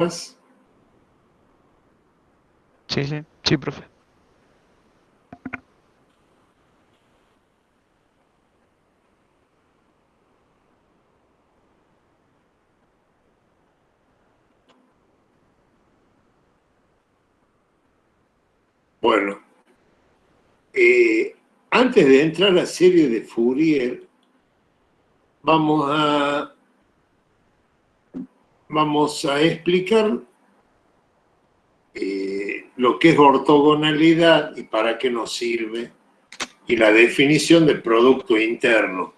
Sí, sí, sí, profe. Bueno, antes de entrar a la serie de Fourier, vamos a explicar lo que es ortogonalidad y para qué nos sirve, y la definición del producto interno.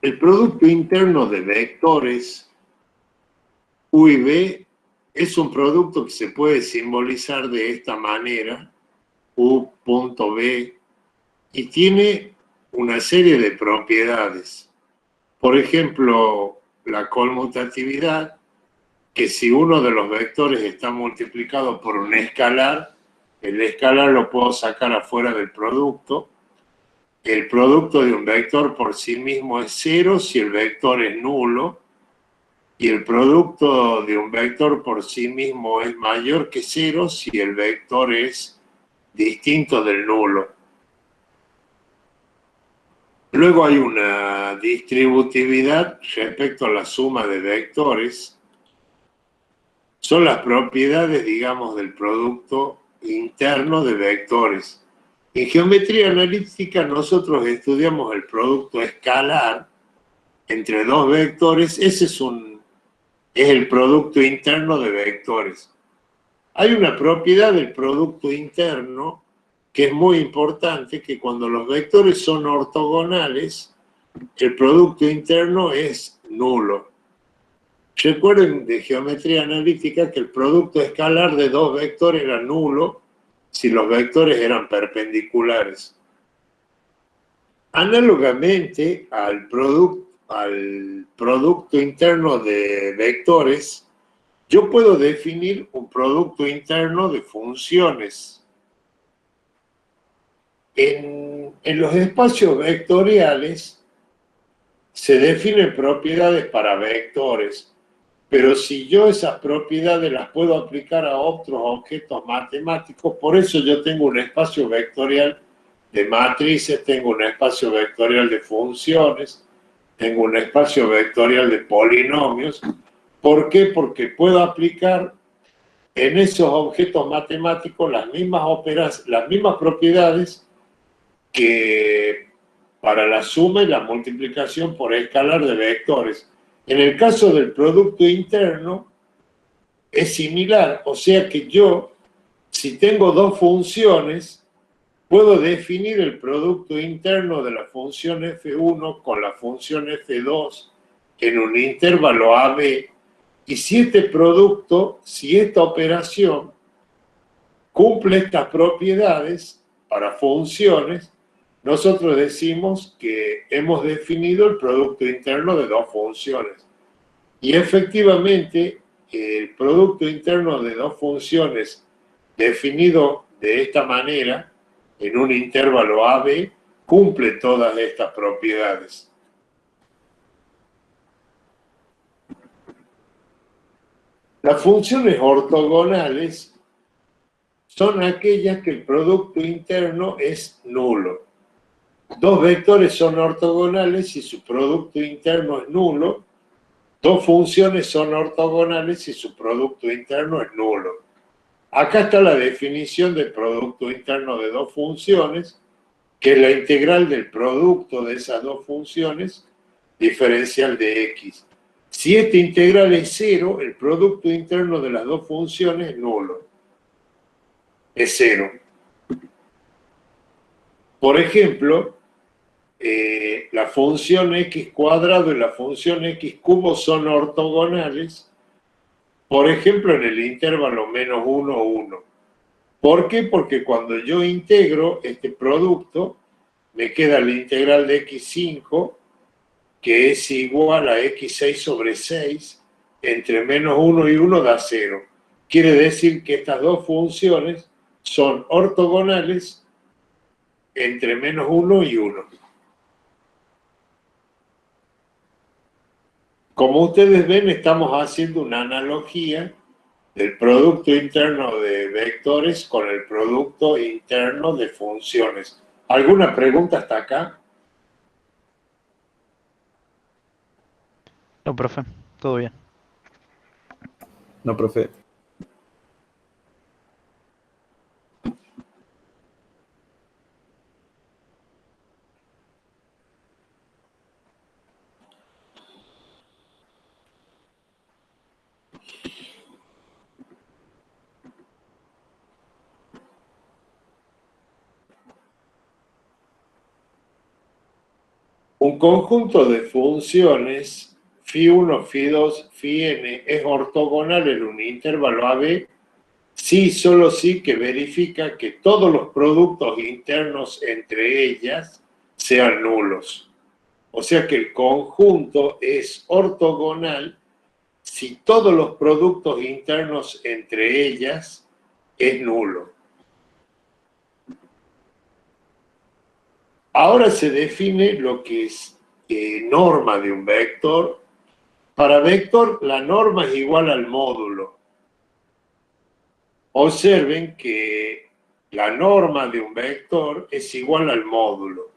El producto interno de vectores U y V es un producto que se puede simbolizar de esta manera, U.B, y tiene una serie de propiedades. Por ejemplo, la conmutatividad, que si uno de los vectores está multiplicado por un escalar, el escalar lo puedo sacar afuera del producto. El producto de un vector por sí mismo es cero si el vector es nulo, y el producto de un vector por sí mismo es mayor que cero si el vector es distinto del nulo. Luego hay una distributividad respecto a la suma de vectores. Son las propiedades, digamos, del producto interno de vectores. En geometría analítica nosotros estudiamos el producto escalar entre dos vectores. Ese es el producto interno de vectores. Hay una propiedad del producto interno que es muy importante, que cuando los vectores son ortogonales, el producto interno es nulo. Recuerden de geometría analítica que el producto escalar de dos vectores era nulo si los vectores eran perpendiculares. Análogamente al producto interno de vectores, yo puedo definir un producto interno de funciones. En los espacios vectoriales se definen propiedades para vectores, pero si yo esas propiedades las puedo aplicar a otros objetos matemáticos, por eso yo tengo un espacio vectorial de matrices, tengo un espacio vectorial de funciones, tengo un espacio vectorial de polinomios. ¿Por qué? Porque puedo aplicar en esos objetos matemáticos las mismas propiedades que para la suma y la multiplicación por escalar de vectores. En el caso del producto interno es similar, o sea que yo, si tengo dos funciones, puedo definir el producto interno de la función f1 con la función f2 en un intervalo AB, y si este producto, si esta operación cumple estas propiedades para funciones, nosotros decimos que hemos definido el producto interno de dos funciones. Y efectivamente, el producto interno de dos funciones definido de esta manera, en un intervalo AB, cumple todas estas propiedades. Las funciones ortogonales son aquellas que el producto interno es nulo. Dos vectores son ortogonales si su producto interno es nulo. Dos funciones son ortogonales si su producto interno es nulo. Acá está la definición del producto interno de dos funciones, que es la integral del producto de esas dos funciones, diferencial de x. Si esta integral es cero, el producto interno de las dos funciones es nulo. Es cero. Por ejemplo, la función x cuadrado y la función x cubo son ortogonales, por ejemplo, en el intervalo menos 1, 1. ¿Por qué? Porque cuando yo integro este producto, me queda la integral de x5, que es igual a x6 sobre 6, entre menos 1 y 1 da 0. quiere decir que estas dos funciones son ortogonales entre -1 y 1. Como ustedes ven, estamos haciendo una analogía del producto interno de vectores con el producto interno de funciones. ¿Alguna pregunta hasta acá? No, profe, todo bien. No, profe. Un conjunto de funciones φ1, φ2, φn es ortogonal en un intervalo AB sí, solo sí que verifica que todos los productos internos entre ellas sean nulos. O sea que el conjunto es ortogonal si todos los productos internos entre ellas es nulo. Ahora se define lo que es norma de un vector. Para vector, la norma es igual al módulo. Observen que la norma de un vector es igual al módulo.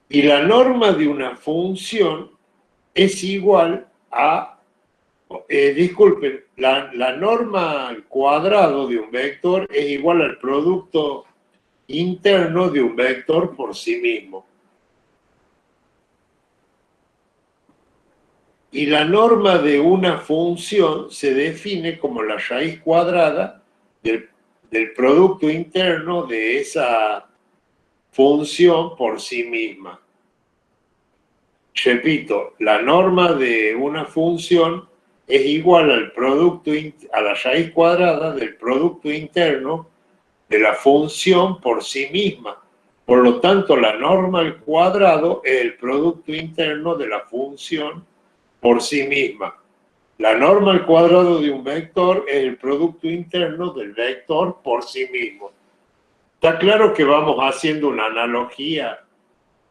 Y la norma de una función es igual a, disculpen, la norma al cuadrado de un vector es igual al producto interno de un vector por sí mismo. Y la norma de una función se define como la raíz cuadrada del producto interno de esa función por sí misma. Repito, la norma de una función es igual al producto, a la raíz cuadrada del producto interno de la función por sí misma. Por lo tanto, la norma al cuadrado es el producto interno de la función por sí misma. La norma al cuadrado de un vector es el producto interno del vector por sí mismo. Está claro que vamos haciendo una analogía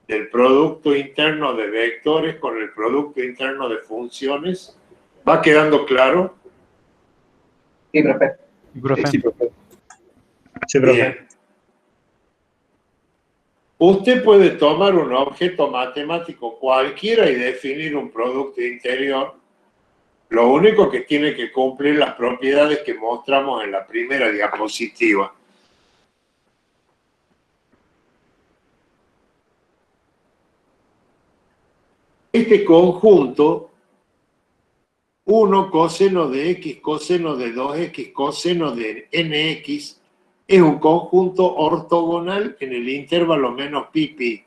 del producto interno de vectores con el producto interno de funciones. ¿Va quedando claro? Sí, profe. ¿Y profe? Sí, profe. Sí, profe. Bien. Usted puede tomar un objeto matemático cualquiera y definir un producto interior. Lo único que tiene que cumplir las propiedades que mostramos en la primera diapositiva. Este conjunto, 1 coseno de x, coseno de 2x, coseno de nx, es un conjunto ortogonal en el intervalo menos pi, pi.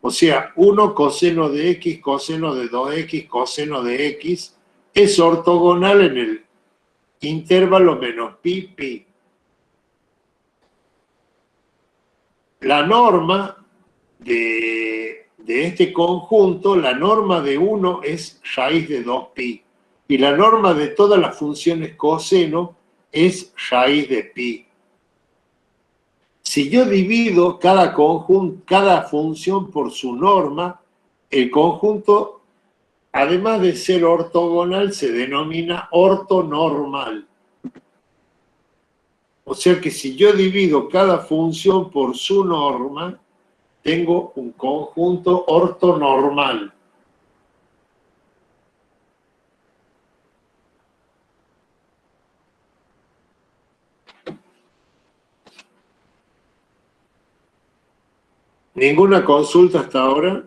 O sea, 1 coseno de x, coseno de 2x, coseno de x, es ortogonal en el intervalo menos pi, pi. La norma de este conjunto, la norma de 1 es raíz de 2pi. Y la norma de todas las funciones coseno es raíz de pi. Si yo divido cada función por su norma, el conjunto, además de ser ortogonal, se denomina ortonormal. O sea que si yo divido cada función por su norma, tengo un conjunto ortonormal. ¿Ninguna consulta hasta ahora?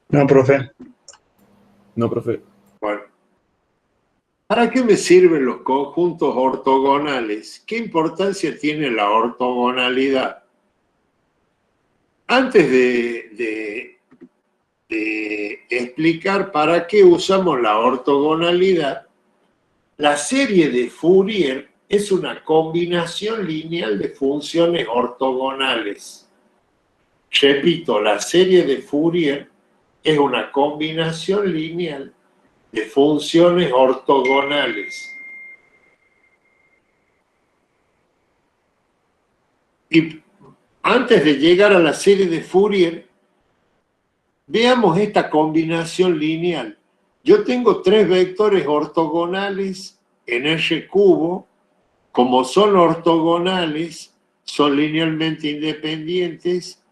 No, profe. No, profe. Bueno. ¿Para qué me sirven los conjuntos ortogonales? ¿Qué importancia tiene la ortogonalidad? Antes de explicar para qué usamos la ortogonalidad, la serie de Fourier es una combinación lineal de funciones ortogonales. Repito, la serie de Fourier es una combinación lineal de funciones ortogonales. Y antes de llegar a la serie de Fourier, veamos esta combinación lineal. Yo tengo tres vectores ortogonales en R cubo. Como son ortogonales, son linealmente independientes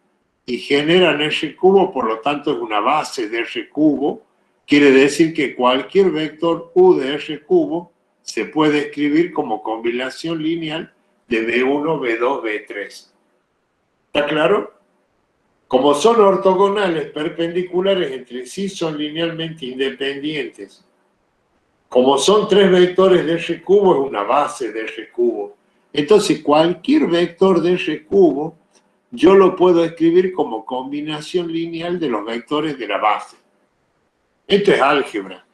y generan R cubo, por lo tanto es una base de R cubo. Quiere decir que cualquier vector U de R cubo se puede escribir como combinación lineal de B1, B2, B3. ¿Está claro? Como son ortogonales perpendiculares entre sí, son linealmente independientes. Como son tres vectores de R cubo, es una base de R cubo. Entonces, cualquier vector de R cubo, yo lo puedo escribir como combinación lineal de los vectores de la base. Esto es álgebra.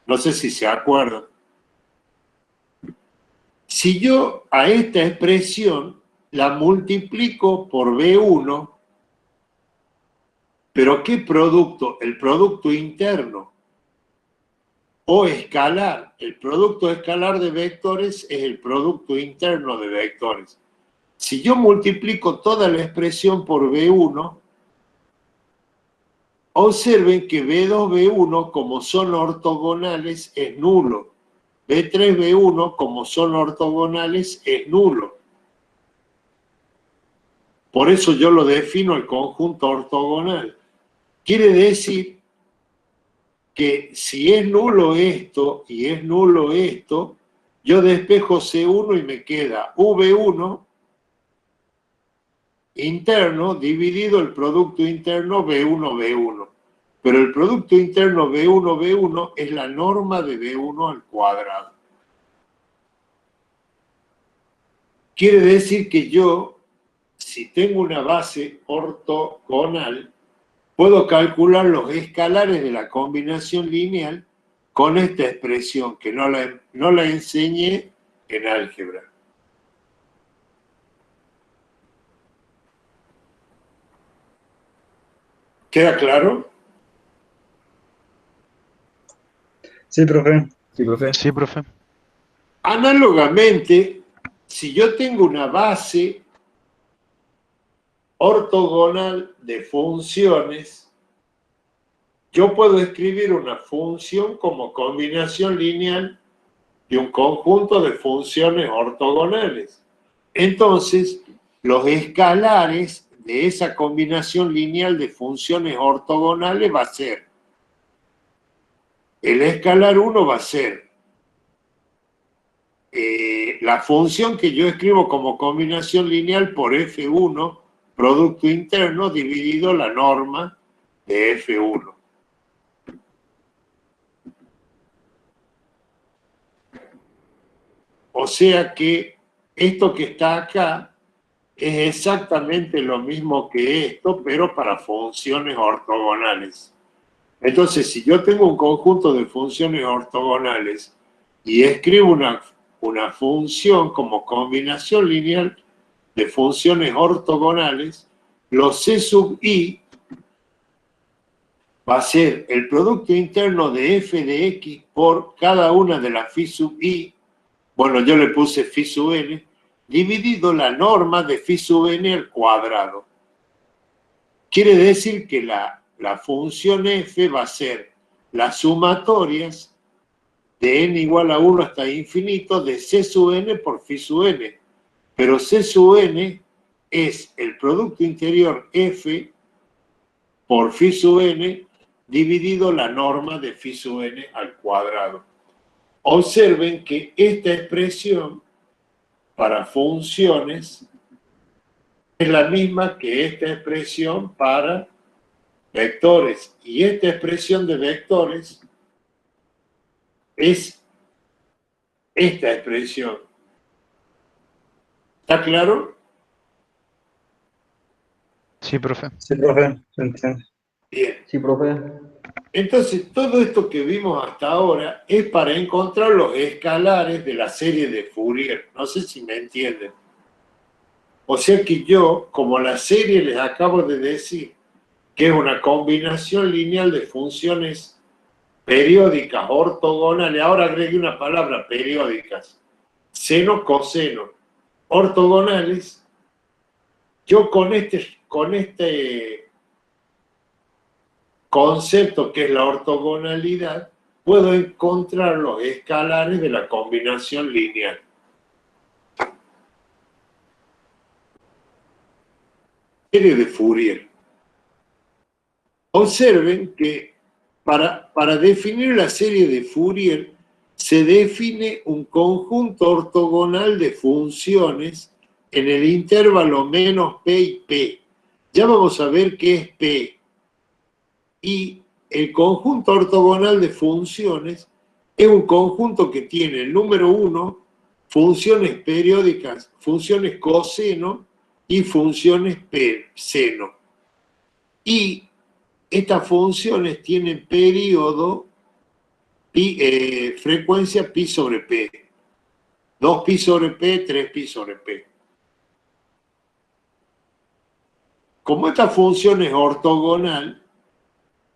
No sé si se acuerdan. Si yo a esta expresión la multiplico por B1, ¿pero qué producto? El producto interno o escalar. El producto escalar de vectores es el producto interno de vectores. Si yo multiplico toda la expresión por B1, observen que B2, B1, como son ortogonales, es nulo. B3, B1, como son ortogonales, es nulo. Por eso yo lo defino el conjunto ortogonal. Quiere decir que si es nulo esto y es nulo esto, yo despejo C1 y me queda V1 interno dividido el producto interno B1, B1. Pero el producto interno B1, B1 es la norma de B1 al cuadrado. Quiere decir que yo, si tengo una base ortogonal, puedo calcular los escalares de la combinación lineal con esta expresión que no la enseñé en álgebra. ¿Queda claro? Sí, profe. Sí, profe. Sí, profe. Análogamente, si yo tengo una base ortogonal de funciones, yo puedo escribir una función como combinación lineal de un conjunto de funciones ortogonales. Entonces, los escalares de esa combinación lineal de funciones ortogonales va a ser, el escalar 1 va a ser la función que yo escribo como combinación lineal por F1, producto interno, dividido la norma de F1. O sea que esto que está acá es exactamente lo mismo que esto, pero para funciones ortogonales. Entonces, si yo tengo un conjunto de funciones ortogonales y escribo una función como combinación lineal de funciones ortogonales, los C sub i va a ser el producto interno de f de x por cada una de las phi sub i, bueno, yo le puse phi sub n, dividido la norma de phi sub n al cuadrado. Quiere decir que la función f va a ser las sumatorias de n igual a 1 hasta infinito de c sub n por phi sub n. Pero c sub n es el producto interior f por phi sub n dividido la norma de phi sub n al cuadrado. Observen que esta expresión para funciones es la misma que esta expresión para vectores. Y esta expresión de vectores es esta expresión. ¿Está claro? Sí, profe. Sí, profe. Se entiende. Bien. Sí, profe. Entonces, todo esto que vimos hasta ahora es para encontrar los escalares de la serie de Fourier. No sé si me entienden. O sea que yo, como la serie les acabo de decir, que es una combinación lineal de funciones periódicas, ortogonales, ahora agregué una palabra, periódicas, seno, coseno, ortogonales, yo con este concepto que es la ortogonalidad, puedo encontrar los escalares de la combinación lineal. Serie de Fourier. Observen que para definir la serie de Fourier se define un conjunto ortogonal de funciones en el intervalo menos p y p. Ya vamos a ver qué es p. Y el conjunto ortogonal de funciones es un conjunto que tiene el número 1, funciones periódicas, funciones coseno y funciones seno. Y estas funciones tienen periodo, frecuencia pi sobre p. 2pi sobre p, 3pi sobre p. Como esta función es ortogonal,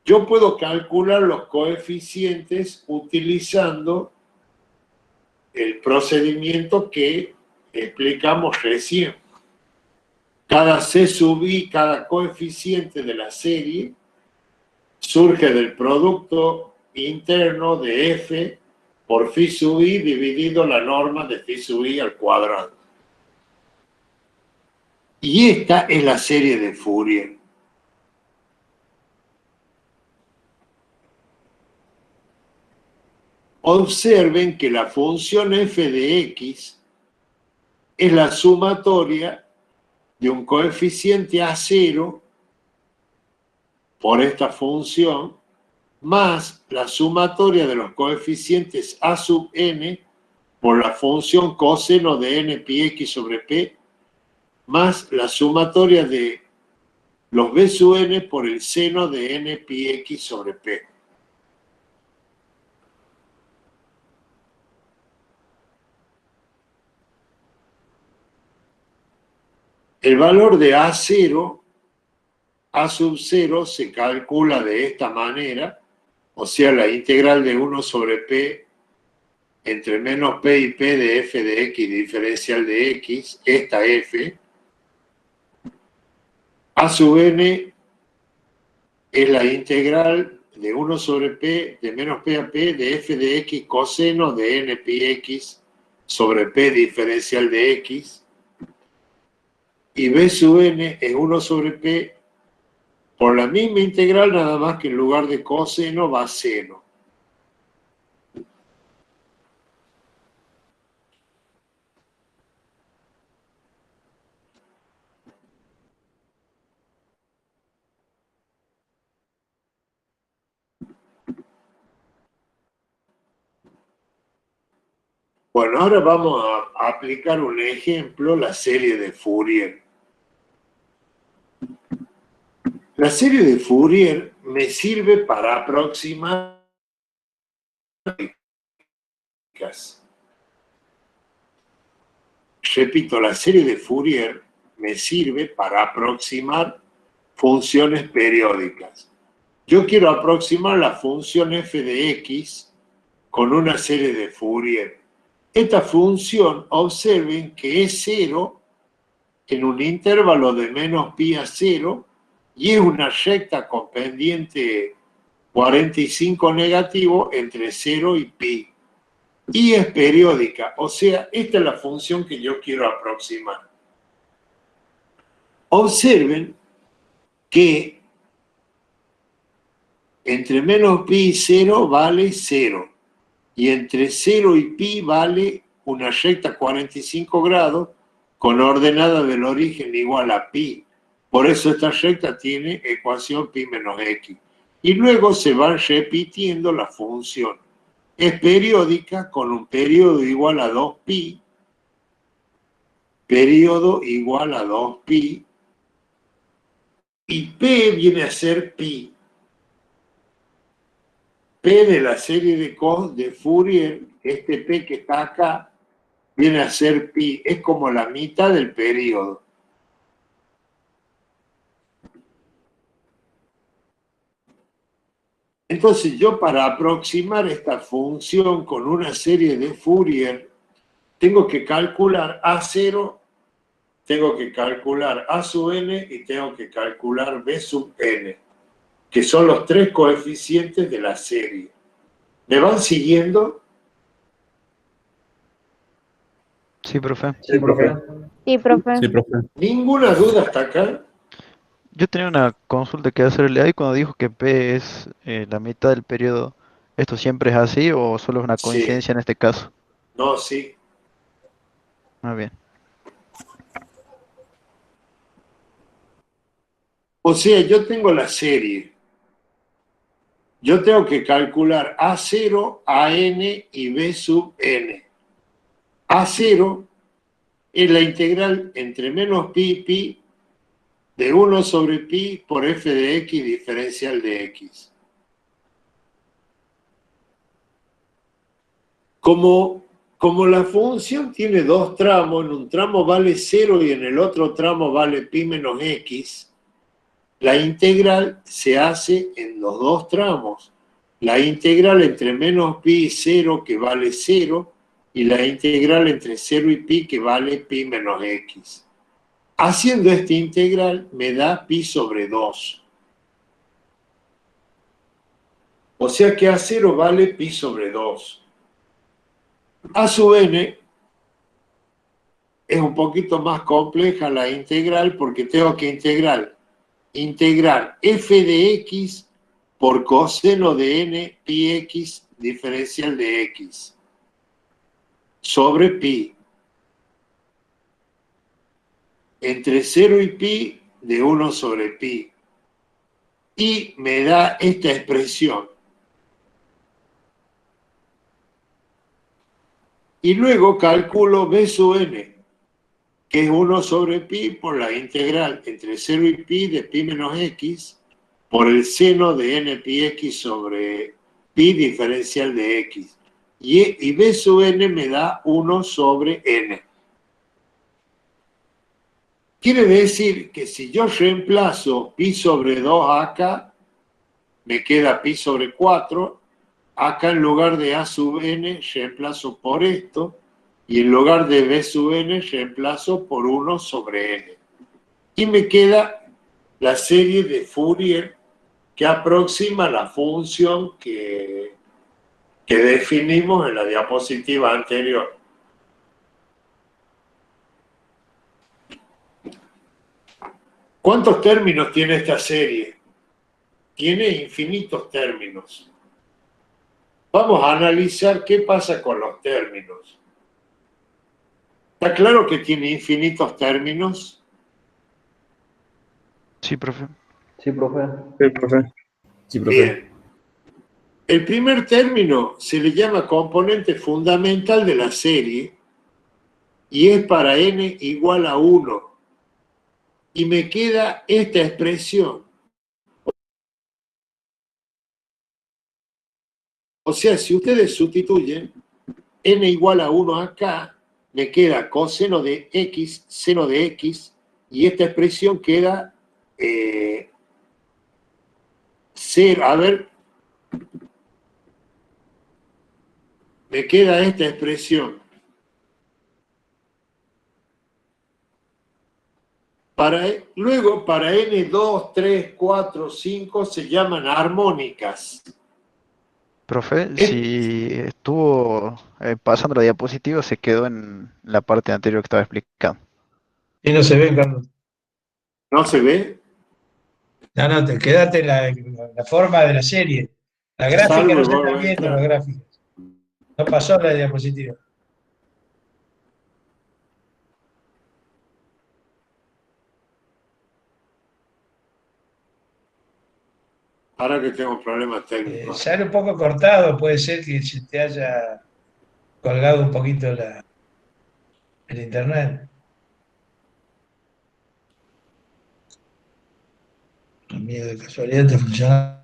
yo puedo calcular los coeficientes utilizando el procedimiento que explicamos recién. Cada c sub i, cada coeficiente de la serie, surge del producto interno de f por phi sub i dividido la norma de phi sub i al cuadrado. Y esta es la serie de Fourier. Observen que la función f de x es la sumatoria de un coeficiente a0 por esta función más la sumatoria de los coeficientes a sub n por la función coseno de n pi x sobre p más la sumatoria de los b sub n por el seno de n pi x sobre p. El valor de A0, A sub 0 se calcula de esta manera, o sea, la integral de 1 sobre P entre menos P y P de f de x diferencial de x, esta f, A sub n es la integral de 1 sobre P de menos P a P de f de x coseno de n pi x sobre P diferencial de x, y b sub n es 1 sobre p por la misma integral, nada más que en lugar de coseno va seno. Bueno, ahora vamos a aplicar un ejemplo, la serie de Fourier. La serie de Fourier me sirve para aproximar. Repito, la serie de Fourier me sirve para aproximar funciones periódicas. Yo quiero aproximar la función f de x con una serie de Fourier. Esta función, observen que es 0 en un intervalo de menos pi a 0 y es una recta con pendiente 45 negativo entre 0 y pi. Y es periódica, o sea, esta es la función que yo quiero aproximar. Observen que entre menos pi y 0 vale 0. Y entre 0 y pi vale una recta 45 grados con ordenada del origen igual a pi. Por eso esta recta tiene ecuación pi menos x. Y luego se van repitiendo la función. Es periódica con un periodo igual a 2pi, periodo igual a 2pi, y p viene a ser pi. P de la serie de Fourier, este P que está acá, viene a ser pi, es como la mitad del periodo. Entonces yo para aproximar esta función con una serie de Fourier, tengo que calcular A0, tengo que calcular A sub n y tengo que calcular B sub n, que son los tres coeficientes de la serie. ¿Me van siguiendo? Sí, profe. Sí, profe. Sí, profe. Sí, profe. ¿Ninguna duda hasta acá? Yo tenía una consulta que hacerle ahí cuando dijo que P es la mitad del periodo. ¿Esto siempre es así o solo es una Sí, coincidencia en este caso? no, sí. Muy bien. O sea, yo tengo la serie. Yo tengo que calcular A0, AN y B sub n. A0 es la integral entre menos pi y pi de 1 sobre pi por f de x diferencial de x. Como la función tiene dos tramos, en un tramo vale 0 y en el otro tramo vale pi menos x, la integral se hace en los dos tramos. La integral entre menos pi y 0 que vale 0 y la integral entre 0 y pi que vale pi menos x. Haciendo esta integral me da pi sobre 2. O sea que A0 vale pi sobre 2. A sub n es un poquito más compleja la integral porque tengo que integrar f de x por coseno de n pi x diferencial de x sobre pi entre 0 y pi de 1 sobre pi. Y me da esta expresión. Y luego calculo b sub n, que es 1 sobre pi por la integral entre 0 y pi de pi menos x por el seno de n pi x sobre pi diferencial de x. Y b sub n me da 1 sobre n. Quiere decir que si yo reemplazo pi sobre 2 acá, me queda pi sobre 4. Acá en lugar de a sub n reemplazo por esto. Y en lugar de b sub n reemplazo por 1 sobre n. Y me queda la serie de Fourier que aproxima la función que definimos en la diapositiva anterior. ¿Cuántos términos tiene esta serie? Tiene infinitos términos. Vamos a analizar qué pasa con los términos. ¿Está claro que tiene infinitos términos? Sí, profe. Sí, profe. Sí, profe. Sí, profe. Bien. El primer término se le llama componente fundamental de la serie y es para n igual a 1. Y me queda esta expresión. O sea, si ustedes sustituyen n igual a 1 acá, me queda coseno de x, seno de x, y esta expresión queda 0. A ver, me queda esta expresión. Luego, para n2, 3, 4, 5 se llaman armónicas. Profe, si estuvo pasando la diapositiva, se quedó en la parte anterior que estaba explicando. Y no se ve, Carlos. ¿No se ve? No, no, te quedaste en la forma de la serie. La gráfica Salvo no y se vuelvo está a viendo, la entrar. gráfica. No pasó la diapositiva. Ahora que tengo problemas técnicos. Sale un poco cortado, puede ser que se te haya colgado un poquito el internet. A mí de casualidad está funcionando.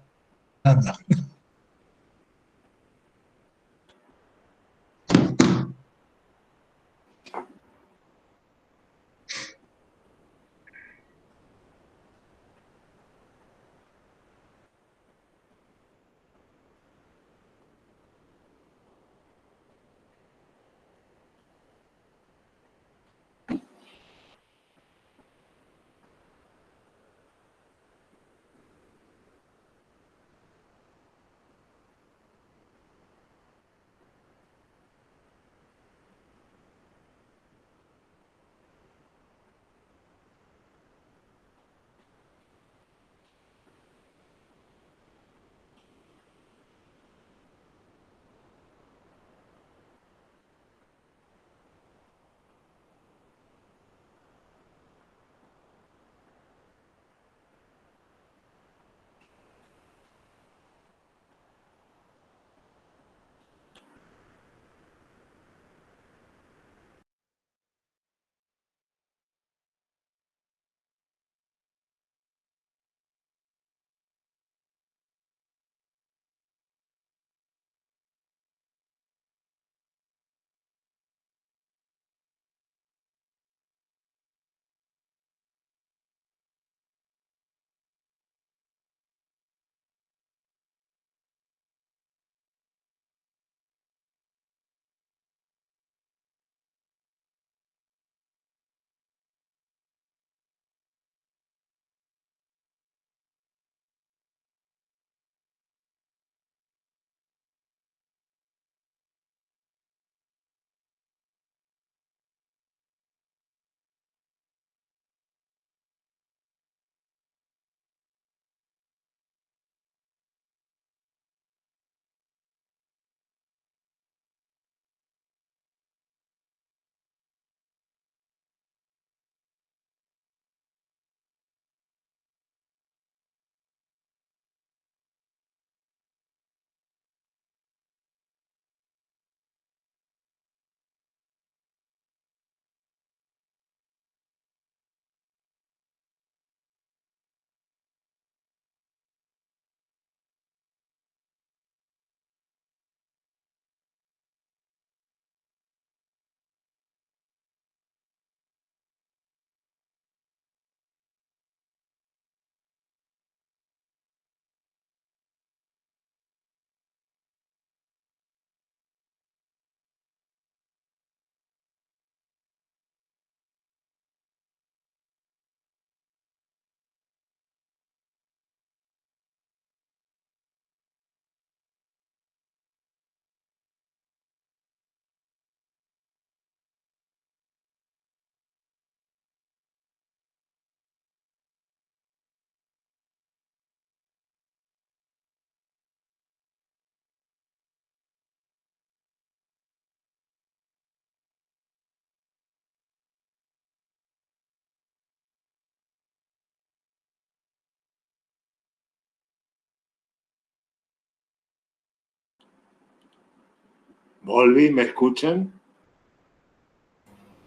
Volví, ¿me escuchan?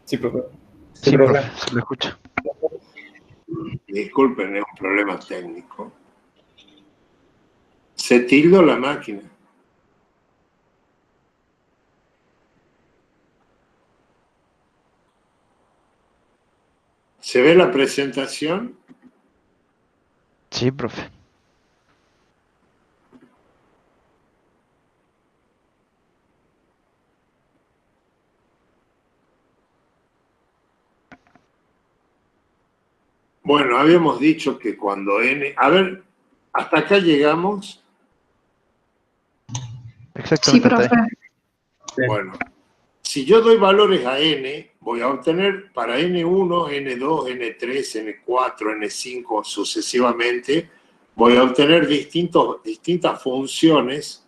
Sí, profe. Sí, profe. profe, se lo escucha. Disculpen, es un problema técnico. Se tildó la máquina. ¿Se ve la presentación? Sí, profe. Bueno, habíamos dicho que cuando n... A ver, hasta acá llegamos. Sí, Exactamente hasta profe. ahí. Bueno, si yo doy valores a n, voy a obtener para n1, n2, n3, n4, n5 sucesivamente, voy a obtener distintas funciones.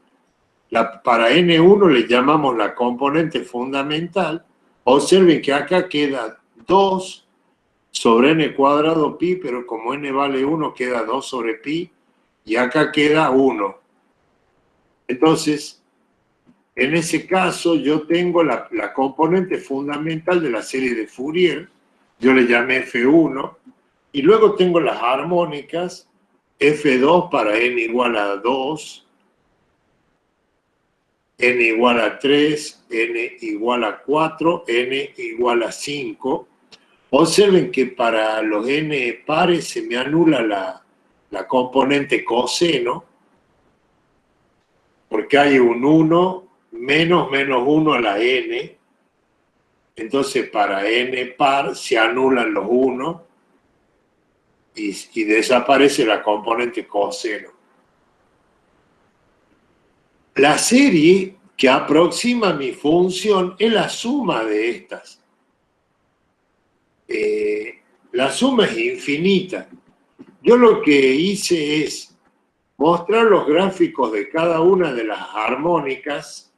Para n1 le llamamos la componente fundamental. Observen que acá queda 2 sobre n cuadrado pi, pero como n vale 1 queda 2 sobre pi, y acá queda 1. Entonces, en ese caso yo tengo la componente fundamental de la serie de Fourier, yo le llamé F1, y luego tengo las armónicas, F2 para n igual a 2, n igual a 3, n igual a 4, n igual a 5. Observen que para los n pares se me anula la componente coseno, porque hay un 1 menos 1 a la n. Entonces para n par se anulan los 1 y desaparece la componente coseno. La serie que aproxima mi función es la suma de estas. La suma es infinita. Yo lo que hice es mostrar los gráficos de cada una de las armónicas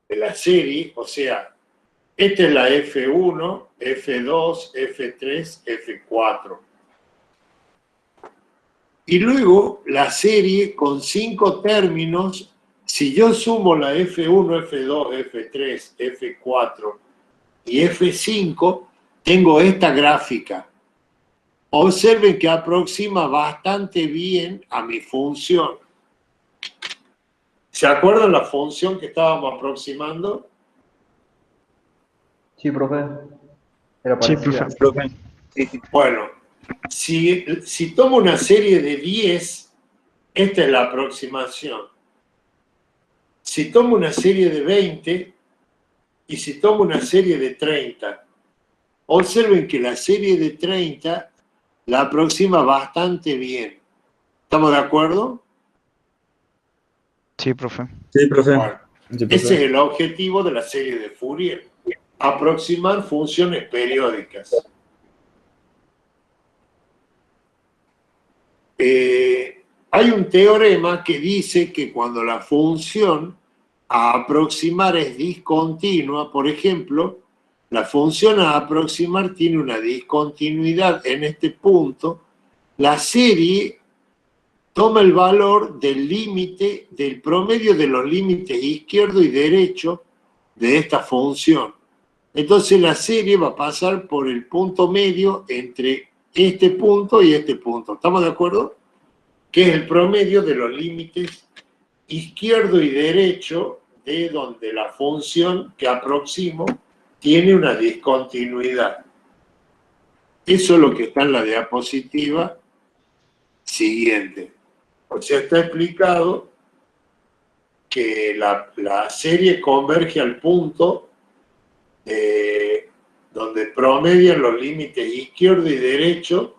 de la serie, o sea, esta es la F1, F2, F3, F4. Y luego la serie con 5 términos, si yo sumo la F1, F2, F3, F4 y F5, tengo esta gráfica. Observen que aproxima bastante bien a mi función. ¿Se acuerdan la función que estábamos aproximando? Sí, profe. Era Sí, parecida. profe. Bueno, si tomo una serie de 10, esta es la aproximación. Si tomo una serie de 20 y si tomo una serie de 30, observen que la serie de 30 la aproxima bastante bien. ¿Estamos de acuerdo? Sí, profe. Sí, profe. Bueno, Sí, ese es profe. el objetivo de la serie de Fourier. Aproximar funciones periódicas. Hay un teorema que dice que cuando la función a aproximar es discontinua, por ejemplo, la función a aproximar tiene una discontinuidad en este punto, la serie toma el valor del límite, del promedio de los límites izquierdo y derecho de esta función. Entonces la serie va a pasar por el punto medio entre este punto y este punto. ¿Estamos de acuerdo? Que es el promedio de los límites izquierdo y derecho de donde la función que aproximo tiene una discontinuidad. Eso es lo que está en la diapositiva siguiente. O sea, está explicado que la serie converge al punto donde promedian los límites izquierdo y derecho,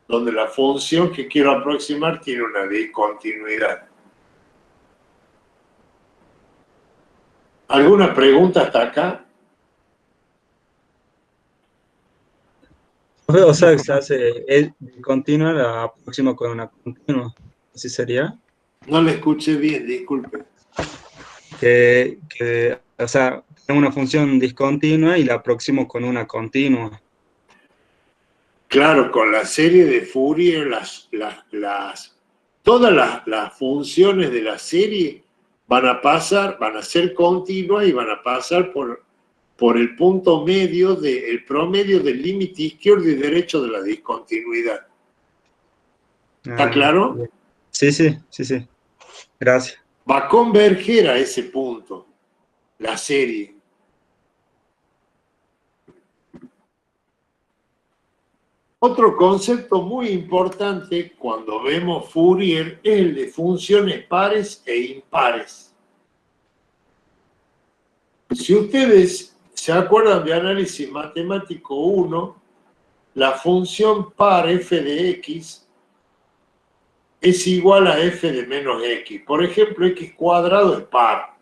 donde la función que quiero aproximar tiene una discontinuidad. ¿Alguna pregunta hasta acá? Profe, o sea, se hace continua la próxima con una continua. ¿Así sería? No le escuché bien, disculpe. O sea, tengo una función discontinua y la próximo con una continua. Claro, con la serie de Fourier, todas las funciones de la serie van a ser continuas y van a pasar por el punto medio, el promedio del límite izquierdo y derecho de la discontinuidad. ¿Está claro? Sí, sí, sí, sí. Gracias. Va a converger a ese punto la serie. Otro concepto muy importante cuando vemos Fourier es el de funciones pares e impares. Si ustedes se acuerdan de análisis matemático 1, la función par f de x es igual a f de menos x. Por ejemplo, x cuadrado es par,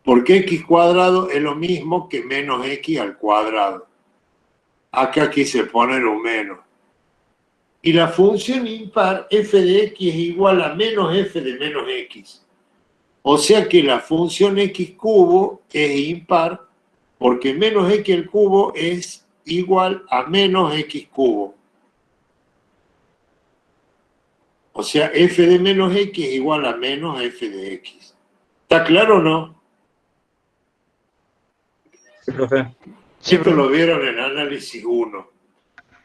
porque x cuadrado es lo mismo que menos x al cuadrado. Acá quise poner un menos. Y la función impar f de x es igual a menos f de menos x. O sea que la función x cubo es impar porque menos x al cubo es igual a menos x cubo. O sea, f de menos x es igual a menos f de x. ¿Está claro o no? Sí, profe. Sí, Esto profe. lo vieron en análisis 1.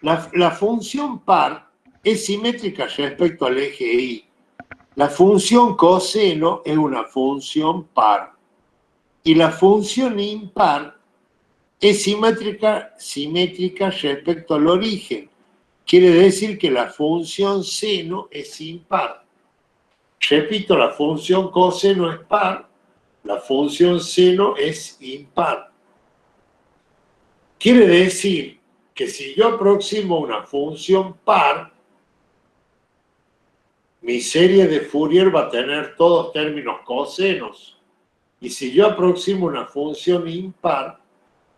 La función par es simétrica respecto al eje y. La función coseno es una función par. Y la función impar es simétrica respecto al origen. Quiere decir que la función seno es impar. Repito, la función coseno es par, la función seno es impar. Quiere decir que si yo aproximo una función par, mi serie de Fourier va a tener todos términos cosenos. Y si yo aproximo una función impar,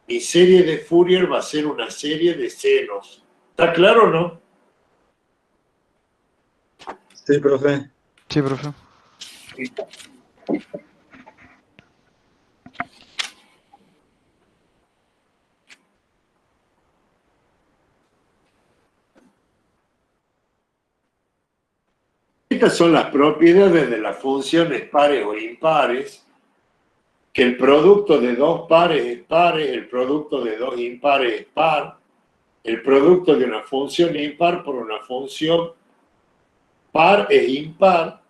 mi serie de Fourier va a ser una serie de senos. ¿Está claro o no? Sí, profe. Sí, profe. Estas son las propiedades de las funciones pares o impares, que el producto de dos pares es pares, el producto de dos impares es par, el producto de una función impar por una función par es impar,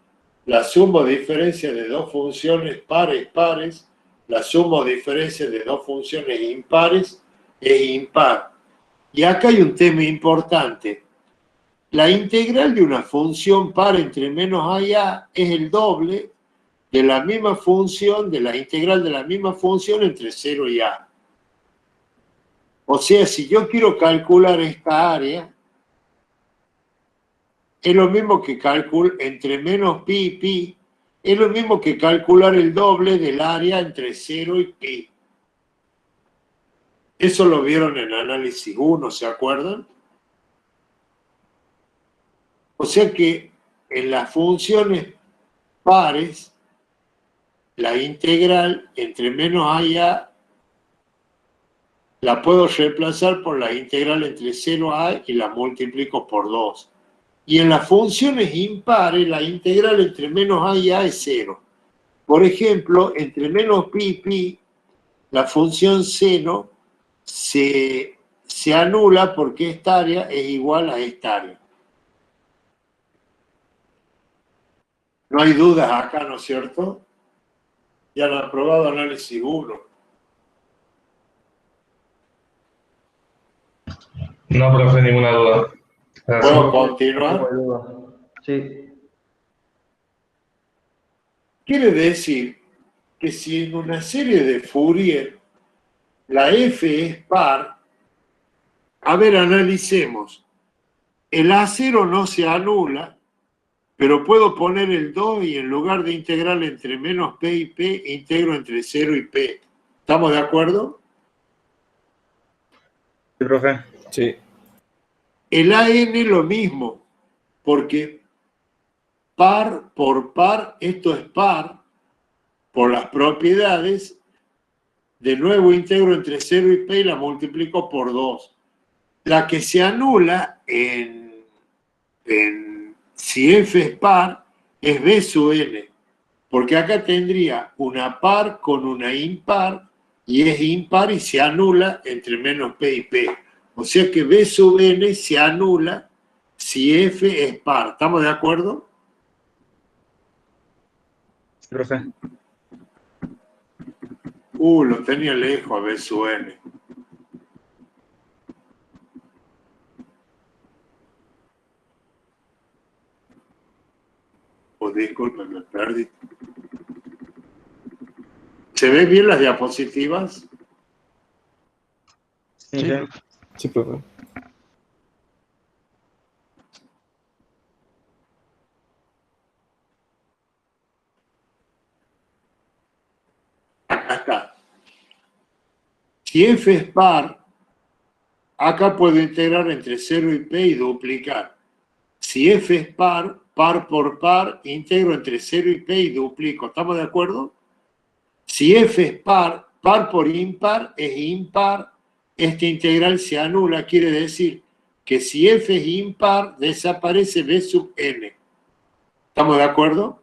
la suma o diferencia de dos funciones pares, la suma o diferencia de dos funciones impares es impar. Y acá hay un tema importante. La integral de una función par entre menos a y a es el doble de la misma función, de la integral de la misma función entre 0 y a. O sea, si yo quiero calcular esta área, es lo mismo que calcular entre menos pi y pi, es lo mismo que calcular el doble del área entre 0 y pi. Eso lo vieron en análisis 1, ¿se acuerdan? O sea que en las funciones pares, la integral entre menos a y a la puedo reemplazar por la integral entre 0 a y la multiplico por 2. Y en las funciones impares, la integral entre menos a y a es 0. Por ejemplo, entre menos pi y pi, la función seno se anula porque esta área es igual a esta área. No hay dudas acá, ¿no es cierto? Ya lo han probado análisis 1. No, profe, ninguna duda. Gracias. ¿Puedo No continuar? hay duda. Sí. Quiere decir que si en una serie de Fourier la f es par, a ver, analicemos. El A0 no se anula, pero puedo poner el 2 y en lugar de integral entre menos p y p, integro entre 0 y p. ¿Estamos de acuerdo? Sí, profe. Sí. El AN lo mismo, porque par por par, esto es par, por las propiedades, de nuevo integro entre 0 y p y la multiplico por 2. La que se anula si f es par es b sub n. Porque acá tendría una par con una impar, y es impar y se anula entre menos P y P. O sea que B sub N se anula si F es par. ¿Estamos de acuerdo? Sí, profe. Lo tenía lejos a B sub N. Pues disculpe, me perdí. ¿Se ven bien las diapositivas? Sí, Sí, sí. profe. Sí, profe. Acá está. Si F es par, acá puedo integrar entre 0 y P y duplicar. Si F es par, par por par, integro entre 0 y P y duplico. ¿Estamos de acuerdo? Si F es par, par por impar es impar, esta integral se anula, quiere decir que si F es impar, desaparece B sub N. ¿Estamos de acuerdo?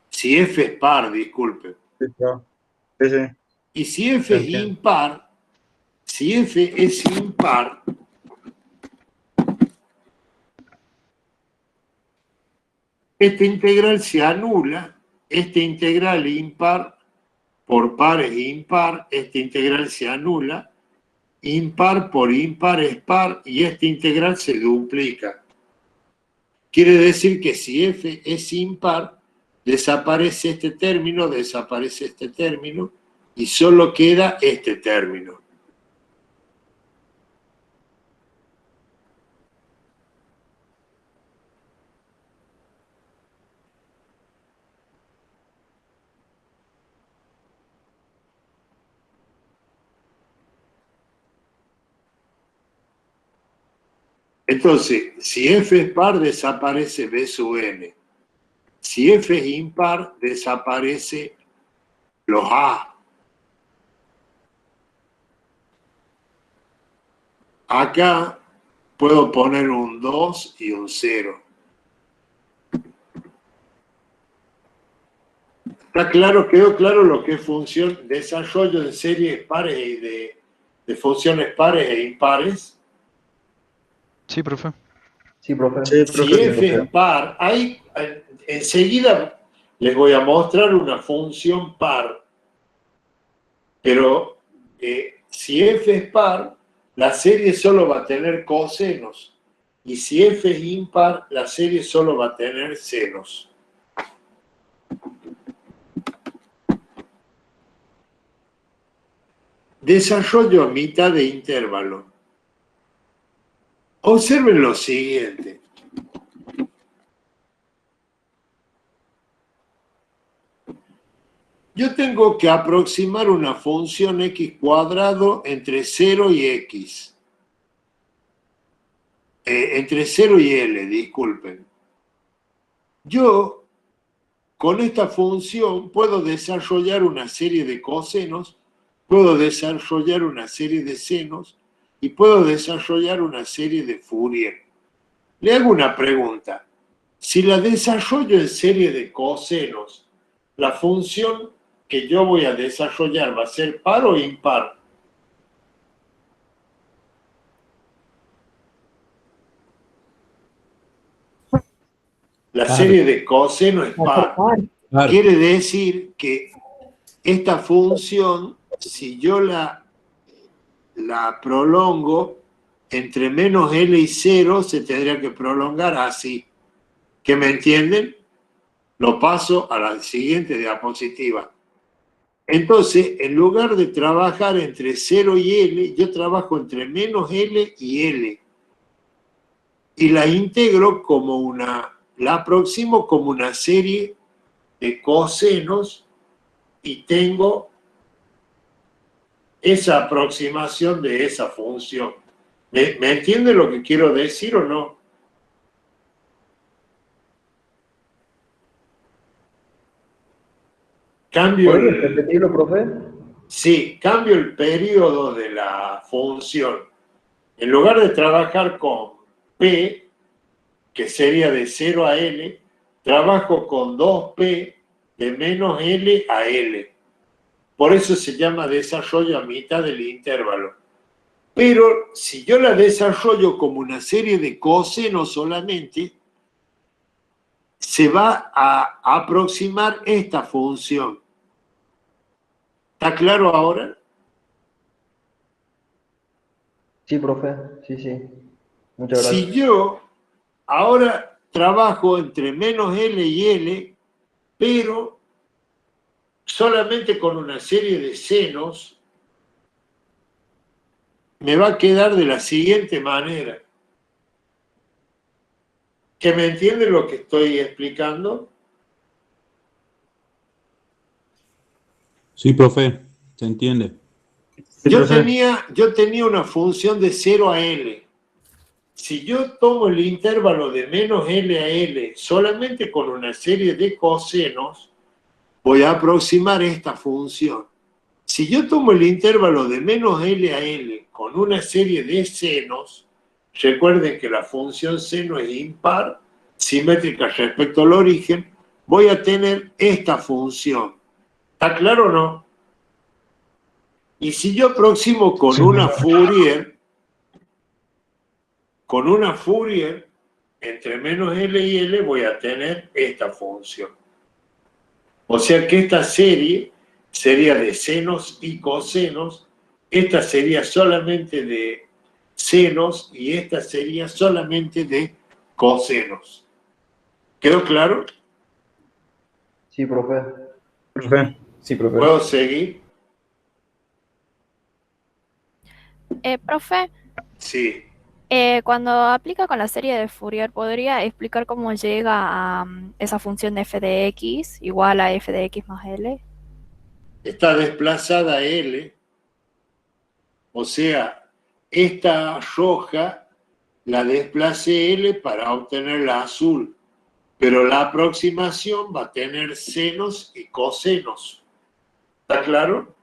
Si F es par, disculpe. Sí, profe. Sí, sí. Y si F es Entiendo. impar, si F es impar, esta integral se anula, esta integral impar por par es impar, esta integral se anula, impar por impar es par y esta integral se duplica. Quiere decir que si F es impar, desaparece este término y solo queda este término. Entonces, si F es par, desaparece B sub N. Si F es impar, desaparece los A. Acá puedo poner un 2 y un 0. ¿Está claro? ¿Quedó claro lo que es función, desarrollo de series pares y de funciones pares e impares? Sí, profe. Sí, profe. Sí, Si profe. F es par, ahí enseguida les voy a mostrar una función par. Pero si F es par, la serie solo va a tener cosenos. Y si F es impar, la serie solo va a tener senos. Desarrollo a mitad de intervalo. Observen lo siguiente. Yo tengo que aproximar una función x cuadrado entre 0 y x. Entre 0 y L, disculpen. Yo, con esta función, puedo desarrollar una serie de cosenos, puedo desarrollar una serie de senos y puedo desarrollar una serie de Fourier. Le hago una pregunta. Si la desarrollo en serie de cosenos, la función que yo voy a desarrollar va a ser par o impar. La serie de coseno es par. Par. Quiere decir que esta función, si yo la prolongo entre menos L y 0, se tendría que prolongar así. ¿Que me entienden? Lo paso a la siguiente diapositiva. Entonces, en lugar de trabajar entre 0 y L, yo trabajo entre menos L y L. Y la integro como la aproximo como una serie de cosenos y tengo esa aproximación de esa función. ¿Me entiende lo que quiero decir o no? Cambio ¿Puedes repetirlo, profe? Sí, cambio el periodo de la función. En lugar de trabajar con P, que sería de 0 a L, trabajo con 2P de menos L a L. Por eso se llama desarrollo a mitad del intervalo. Pero si yo la desarrollo como una serie de cosenos solamente, se va a aproximar esta función. ¿Está claro ahora? Sí, profe. Sí, sí. Muchas Si gracias. yo ahora trabajo entre menos L y L, pero solamente con una serie de senos, me va a quedar de la siguiente manera. ¿Que me entiende lo que estoy explicando? Sí, profe, se entiende. Sí, Yo profe. tenía una función de 0 a L. Si yo tomo el intervalo de menos L a L solamente con una serie de cosenos, voy a aproximar esta función. Si yo tomo el intervalo de menos L a L con una serie de senos, recuerden que la función seno es impar, simétrica respecto al origen, voy a tener esta función. ¿Está claro o no? Y si yo aproximo Sí, profe. con una Fourier, entre menos L y L voy a tener esta función. O sea que esta serie sería de senos y cosenos, esta sería solamente de senos y esta sería solamente de cosenos. ¿Quedó claro? Sí, profe. Profe. Sí, profe. ¿Puedo seguir? Profe, Sí. cuando aplica con la serie de Fourier, ¿podría explicar cómo llega a esa función de f de x igual a f de x más l? Está desplazada L, o sea, esta roja la desplacé L para obtener la azul, pero la aproximación va a tener senos y cosenos. ¿Está claro?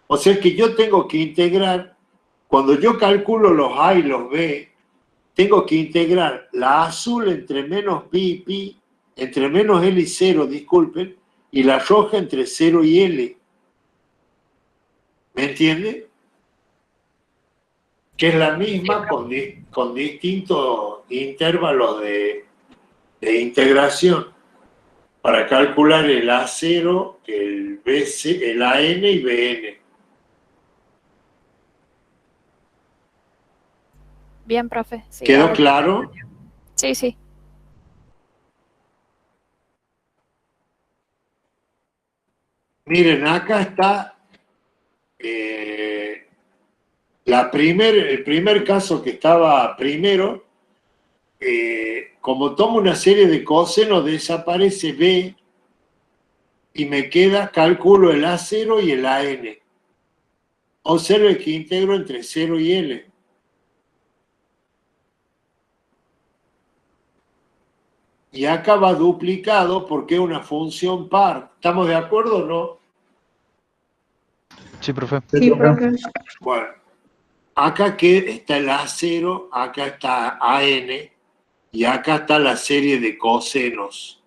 O sea que yo tengo que integrar, cuando yo calculo los A y los B, tengo que integrar la azul entre menos pi y pi, entre menos L y 0, disculpen, y la roja entre 0 y L. ¿Me entiende? Que es la misma con distintos intervalos de integración para calcular el A0, el BC, el AN y BN. Bien, profe. Sí, ¿Quedó ahora. claro? Sí, sí. Miren, acá está el primer caso que estaba primero. Como tomo una serie de cosenos, desaparece B y me queda, calculo el A0 y el AN. Observe que integro entre 0 y L. Y acá va duplicado porque es una función par. ¿Estamos de acuerdo o no? Sí, profe. Sí, profe. Bueno, acá que está el A0, acá está AN y acá está la serie de cosenos.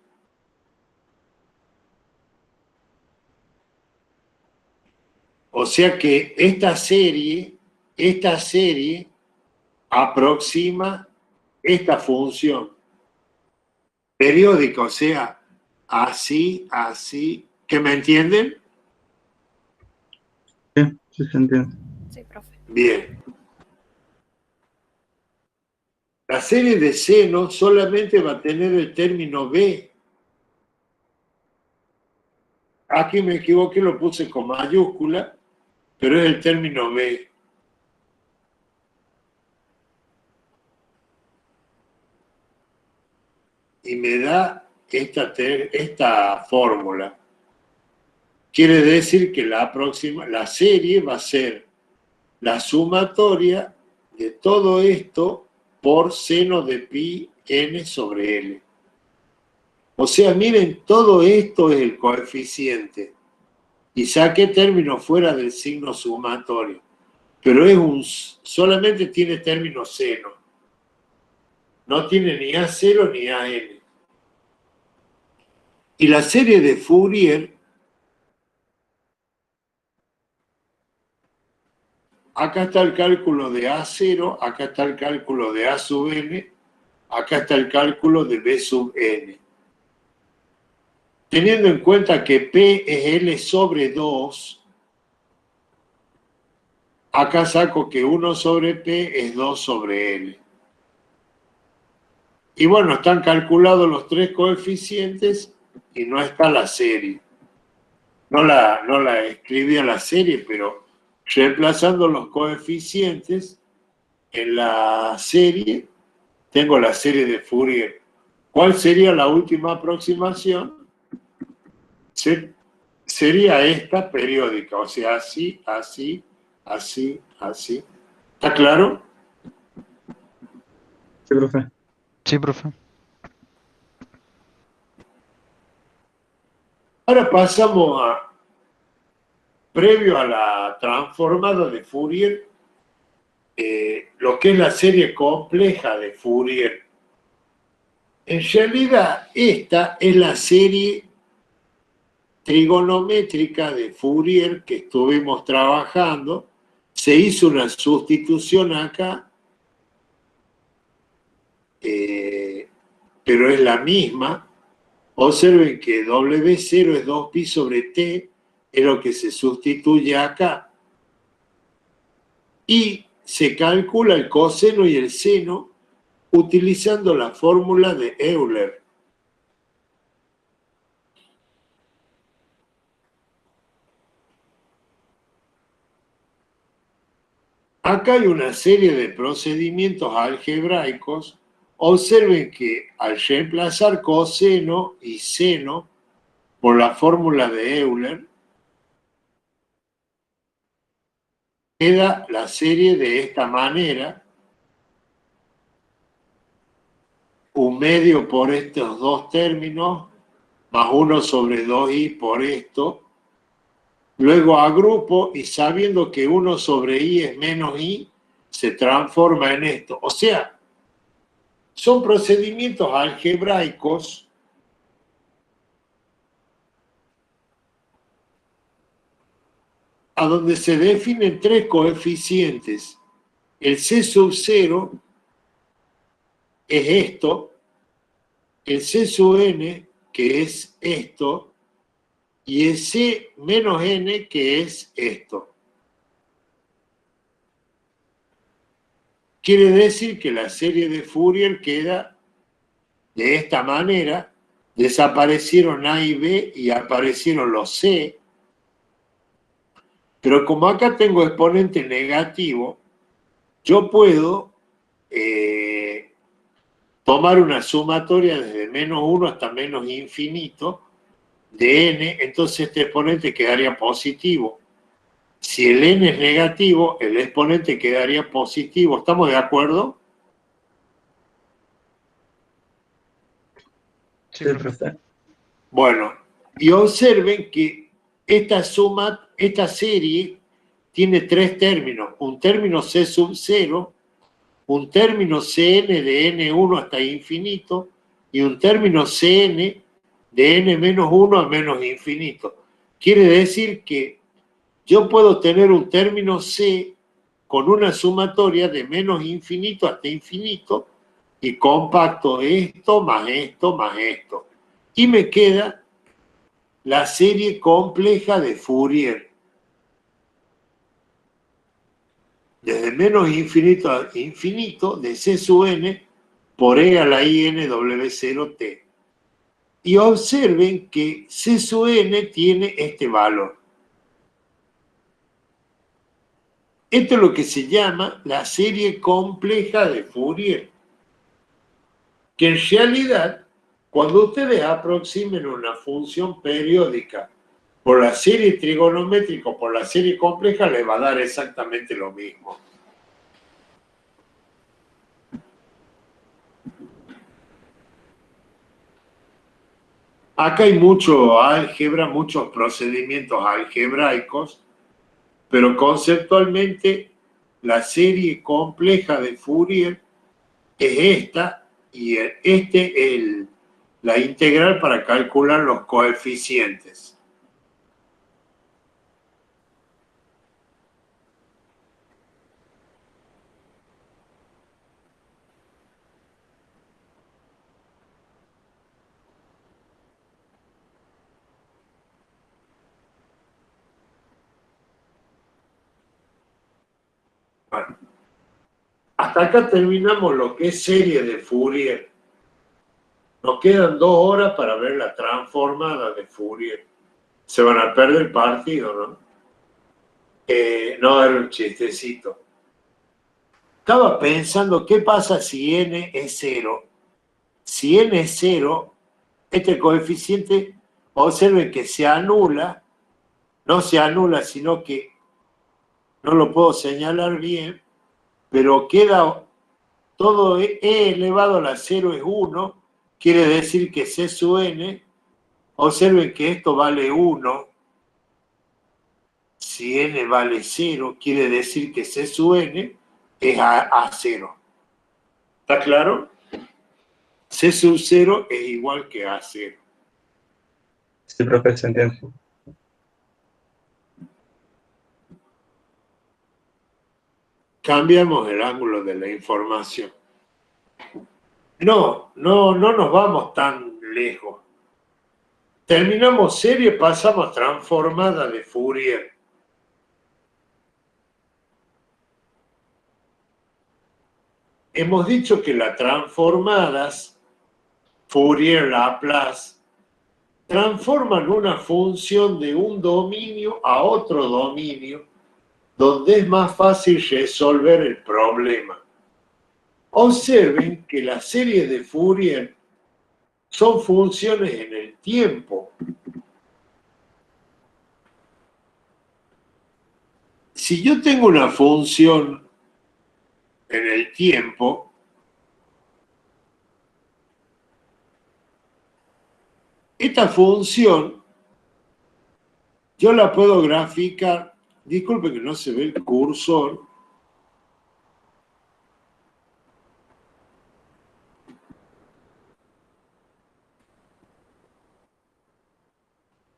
O sea que esta serie aproxima esta función periódica, o sea, así, así. ¿Que me entienden? Sí, sí se entiende. Sí, profe. Bien. La serie de senos solamente va a tener el término B. Aquí me equivoqué, lo puse con mayúscula, pero es el término B. Y me da esta fórmula. Quiere decir que la serie va a ser la sumatoria de todo esto por seno de pi n sobre L. O sea, miren, todo esto es el coeficiente. Y saqué términos fuera del signo sumatorio. Pero solamente tiene término seno. No tiene ni A0 ni AN. Y la serie de Fourier, acá está el cálculo de A0, acá está el cálculo de A sub n, acá está el cálculo de B sub n. Teniendo en cuenta que P es L sobre 2, acá saco que 1 sobre P es 2 sobre L. Y bueno, están calculados los tres coeficientes y no está la serie. No la escribí a la serie, pero reemplazando los coeficientes en la serie, tengo la serie de Fourier. ¿Cuál sería la última aproximación? Sería esta periódica, o sea, así, así, así, así. ¿Está claro? Sí, profe. Sí, profe. Ahora pasamos previo a la transformada de Fourier, lo que es la serie compleja de Fourier. En realidad, esta es la serie trigonométrica de Fourier que estuvimos trabajando. Se hizo una sustitución acá, pero es la misma. Observen que W0 es 2pi sobre t, es lo que se sustituye acá. Y se calcula el coseno y el seno utilizando la fórmula de Euler. Acá hay una serie de procedimientos algebraicos. Observen que al reemplazar coseno y seno por la fórmula de Euler, queda la serie de esta manera. Un medio por estos dos términos, más 1 sobre 2i por esto. Luego agrupo y sabiendo que 1 sobre i es menos i, se transforma en esto. O sea, son procedimientos algebraicos a donde se definen tres coeficientes. El C sub 0 es esto, el C sub n, que es esto, y el C menos n, que es esto. Quiere decir que la serie de Fourier queda de esta manera. Desaparecieron A y B y aparecieron los C. Pero como acá tengo exponente negativo, yo puedo tomar una sumatoria desde menos 1 hasta menos infinito de n, entonces este exponente quedaría positivo. Si el n es negativo, el exponente quedaría positivo. ¿Estamos de acuerdo? Sí, profe. Bueno, y observen que esta serie tiene tres términos. Un término C sub 0, un término Cn de n1 hasta infinito y un término Cn de n menos 1 a menos infinito. Quiere decir que yo puedo tener un término C con una sumatoria de menos infinito hasta infinito y compacto esto más esto más esto. Y me queda la serie compleja de Fourier. Desde menos infinito a infinito de C sub n por e a la i n w0t. Y observen que C sub n tiene este valor. Esto es lo que se llama la serie compleja de Fourier. Que en realidad, cuando ustedes aproximen una función periódica por la serie trigonométrica o por la serie compleja, les va a dar exactamente lo mismo. Acá hay mucho álgebra, muchos procedimientos algebraicos, pero conceptualmente la serie compleja de Fourier es esta, y este es la integral para calcular los coeficientes. Bueno, hasta acá terminamos lo que es serie de Fourier. Nos quedan 2 horas para ver la transformada de Fourier. Se van a perder el partido, ¿no? No, era un chistecito. Estaba pensando, ¿qué pasa si n es 0? Si n es 0, este coeficiente, observen que se anula, no se anula, sino que no lo puedo señalar bien, pero queda todo e elevado a la 0 es 1, quiere decir que c sub n, observen que esto vale 1, si n vale 0, quiere decir que c sub n es a 0. ¿Está claro? C sub 0 es igual que a 0. Sí, profe, se entiende. Cambiamos el ángulo de la información. No nos vamos tan lejos. Terminamos serie, pasamos a transformada de Fourier. Hemos dicho que las transformadas Fourier-Laplace transforman una función de un dominio a otro dominio donde es más fácil resolver el problema. Observen que las series de Fourier son funciones en el tiempo. Si yo tengo una función en el tiempo, esta función yo la puedo graficar. Disculpe que no se ve el cursor.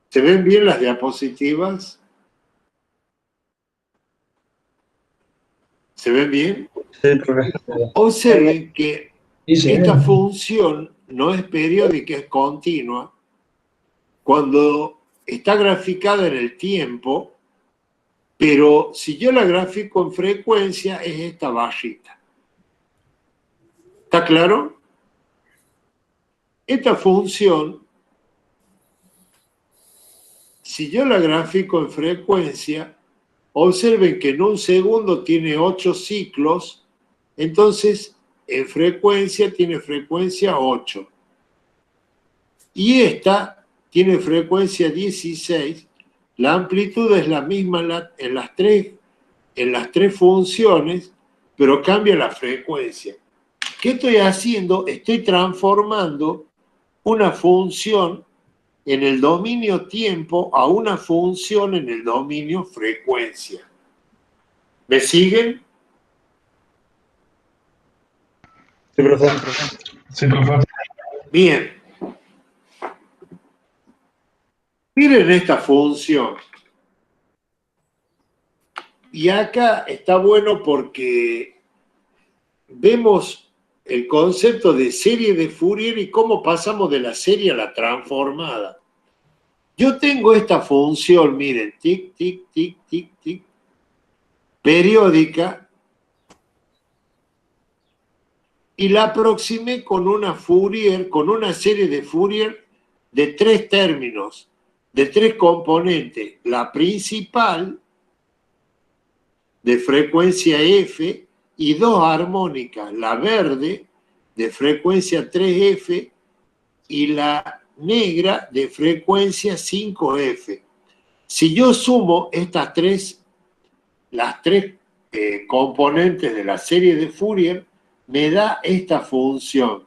¿Se ven bien las diapositivas? ¿Se ven bien? Sí, profe. Observen que Dice, esta función no es periódica, es continua. Cuando está graficada en el tiempo, pero si yo la grafico en frecuencia, es esta barrita. ¿Está claro? Esta función, si yo la grafico en frecuencia, observen que en un segundo tiene 8 ciclos, entonces en frecuencia tiene frecuencia 8. Y esta tiene frecuencia 16. La amplitud es la misma en las tres funciones, pero cambia la frecuencia. ¿Qué estoy haciendo? Estoy transformando una función en el dominio tiempo a una función en el dominio frecuencia. ¿Me siguen? Sí, profe. Sí, profe. Bien. Miren esta función. Y acá está bueno porque vemos el concepto de serie de Fourier y cómo pasamos de la serie a la transformada. Yo tengo esta función, miren, tic, tic, tic, tic, tic, periódica, y la aproximé con una Fourier, con una serie de Fourier de 3 términos, de 3 componentes. La principal, de frecuencia F, y 2 armónicas, la verde, de frecuencia 3F, y la negra, de frecuencia 5F. Si yo sumo estas las tres componentes de la serie de Fourier, me da esta función.